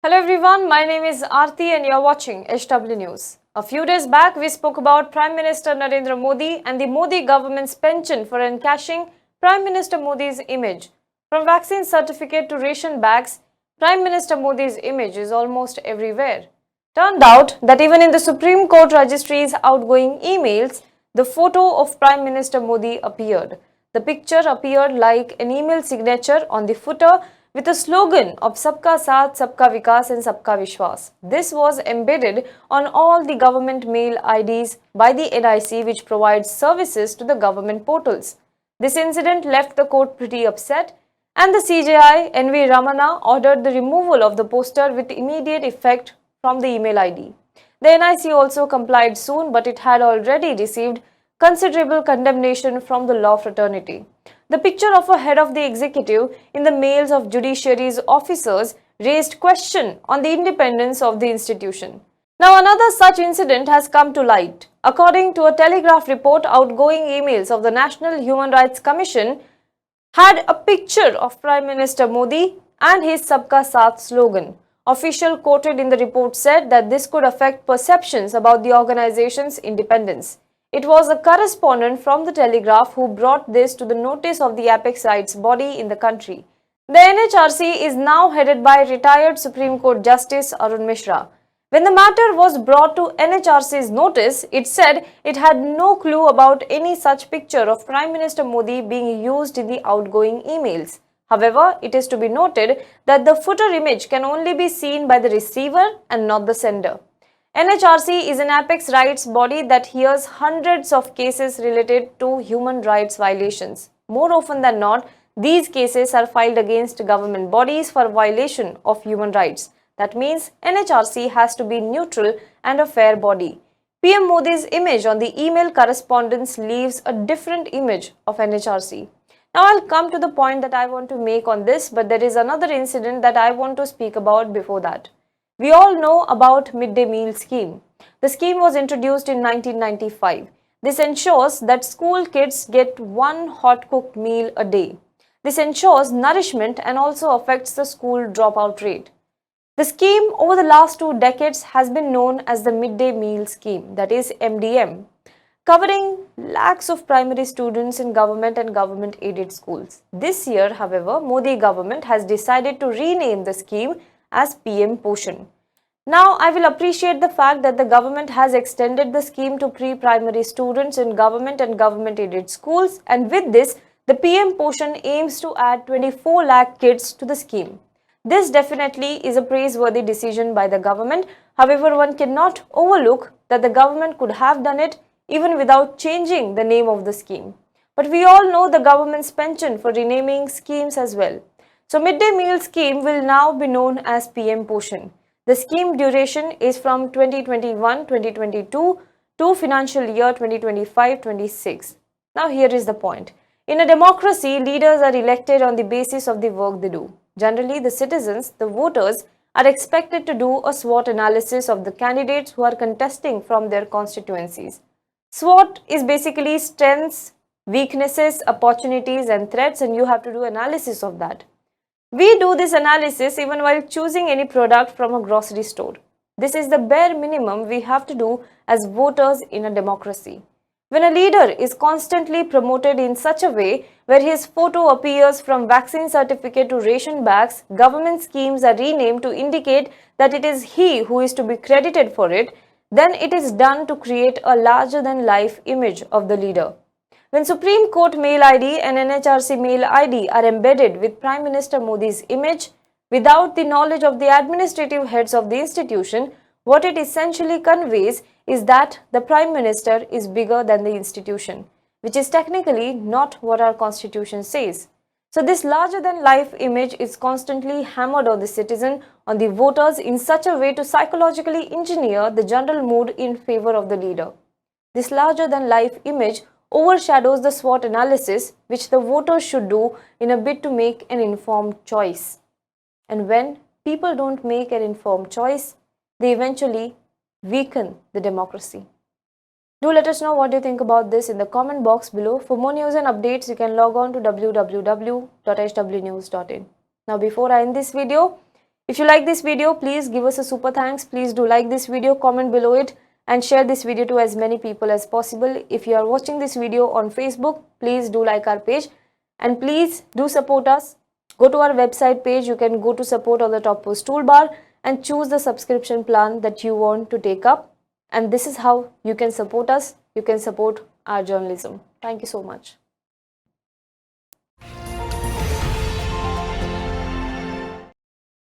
Hello everyone, my name is Aarti and you're watching HW News. A few days back, we spoke about Prime Minister Narendra Modi and the Modi government's penchant for encashing Prime Minister Modi's image. From vaccine certificate to ration bags, Prime Minister Modi's image is almost everywhere. Turned out that even in the Supreme Court registry's outgoing emails, the photo of Prime Minister Modi appeared. The picture appeared like an email signature on the footer with a slogan of Sabka Saath, Sabka Vikas and Sabka Vishwas. This was embedded on all the government mail IDs by the NIC, which provides services to the government portals. This incident left the court pretty upset, and the CJI NV Ramana ordered the removal of the poster with immediate effect from the email ID. The NIC also complied soon, but it had already received considerable condemnation from the law fraternity. The picture of a head of the executive in the mails of judiciary's officers raised question on the independence of the institution. Now, another such incident has come to light. According to a Telegraph report, outgoing emails of the National Human Rights Commission had a picture of Prime Minister Modi and his Sabka Saath slogan. Official quoted in the report said that this could affect perceptions about the organization's independence. It was a correspondent from the Telegraph who brought this to the notice of the apex rights body in the country. The NHRC is now headed by retired Supreme Court Justice Arun Mishra. When the matter was brought to NHRC's notice, it said it had no clue about any such picture of Prime Minister Modi being used in the outgoing emails. However, it is to be noted that the footer image can only be seen by the receiver and not the sender. NHRC is an apex rights body that hears hundreds of cases related to human rights violations. More often than not, these cases are filed against government bodies for violation of human rights. That means NHRC has to be neutral and a fair body. PM Modi's image on the email correspondence leaves a different image of NHRC. Now I'll come to the point that I want to make on this, but there is another incident that I want to speak about before that. We all know about midday meal scheme. The scheme was introduced in 1995. This ensures that school kids get one hot cooked meal a day. This ensures nourishment and also affects the school dropout rate. The scheme over the last 2 decades has been known as the midday meal scheme, that is MDM, covering lakhs of primary students in government and government aided schools. This year, however, Modi government has decided to rename the scheme as PM Poshan. Now, I will appreciate the fact that the government has extended the scheme to pre-primary students in government and government-aided schools, and with this, the PM Poshan aims to add 24 lakh kids to the scheme. This definitely is a praiseworthy decision by the government. However, one cannot overlook that the government could have done it even without changing the name of the scheme. But we all know the government's penchant for renaming schemes as well. So midday meal scheme will now be known as PM Poshan. The scheme duration is from 2021-2022 to financial year 2025-26. Now here is the point. In a democracy, leaders are elected on the basis of the work they do. Generally, the citizens, the voters, are expected to do a SWOT analysis of the candidates who are contesting from their constituencies. SWOT is basically strengths, weaknesses, opportunities and threats, and you have to do analysis of that. We do this analysis even while choosing any product from a grocery store. This is the bare minimum we have to do as voters in a democracy. When a leader is constantly promoted in such a way where his photo appears from vaccine certificate to ration bags, government schemes are renamed to indicate that it is he who is to be credited for it, then it is done to create a larger-than-life image of the leader. When Supreme Court mail ID and NHRC mail ID are embedded with Prime Minister Modi's image, without the knowledge of the administrative heads of the institution, what it essentially conveys is that the Prime Minister is bigger than the institution, which is technically not what our constitution says. So this larger-than-life image is constantly hammered on the citizen, on the voters in such a way to psychologically engineer the general mood in favor of the leader. This larger-than-life image overshadows the SWOT analysis which the voters should do in a bid to make an informed choice. And when people don't make an informed choice, they eventually weaken the democracy. Do let us know what you think about this in the comment box below. For more news and updates, you can log on to www.hwnews.in. Now, before I end this video, If you like this video, please give us a super thanks. Please do like this video, comment below it and share this video to as many people as possible. If you are watching this video on Facebook, please do like our page and please do support us. Go to our website page. You can go to support on the top post toolbar and choose the subscription plan that you want to take up. And this is how you can support us. You can support our journalism. Thank you so much.